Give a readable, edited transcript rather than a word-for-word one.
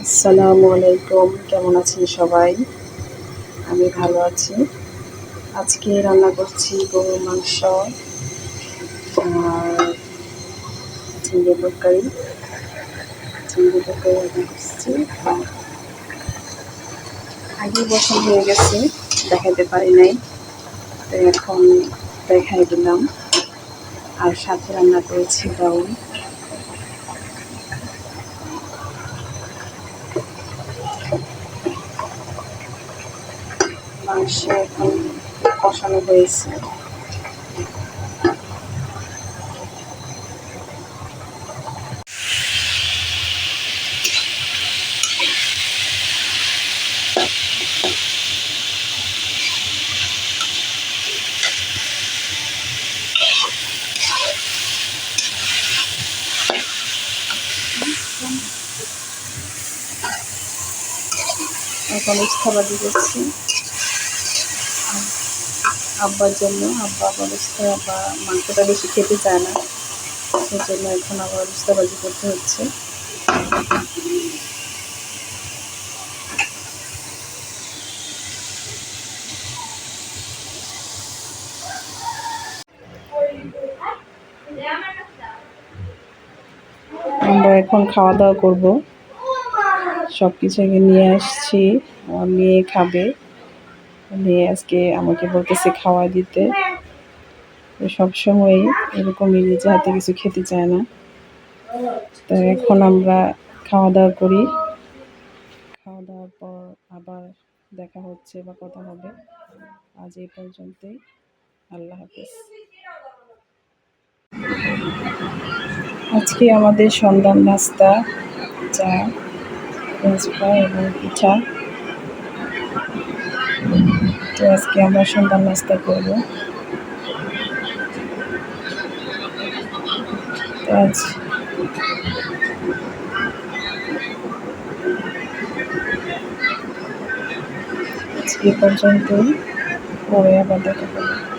আসসালামু আলাইকুম, কেমন আছেন সবাই? আমি ভালো আছি। আজকে রান্না করছি গরুর মাংস আর চিংড়ি তরকারি। রান্না করছি। আগে বছর হয়ে গেছে, দেখাতে পারি নাই, তো এখন দেখাই দিলাম। আর সাথে রান্না করেছি ডাউল। মাংস এখন কষানো হয়েছে। এখন ইস্তাবাদি করছি আব্বার জন্য। আব্বা অবস্থা, আব্বা মাংসটা বেশি খেতে চায় না, সেই জন্য এখন আবার ইস্তাবাজি করতে হচ্ছে। আমরা এখন খাওয়া দাওয়া করবো। সব কিছু আগে নিয়ে আসছি, আমার মেয়ে খাবে। মেয়ে আজকে আমাকে বলতেছে খাওয়া দিতে। সবসময় এরকমই, নিজে হাতে কিছু খেতে চায় না। তো এখন আমরা খাওয়া দাওয়া করি। খাওয়া দাওয়ার পর আবার দেখা হচ্ছে বা কথা হবে। আজ এই পর্যন্তই। আল্লাহ হাফেজ। আজকে আমাদের সন্ধ্যার নাস্তা চা, ফ্রেঞ্চ ফ্রাই এবং পিঠা। তো আজকে আমরা সন্ধ্যার নাস্তা করব। আজ এ পর্যন্তই, পরে আবার দেখা হবে।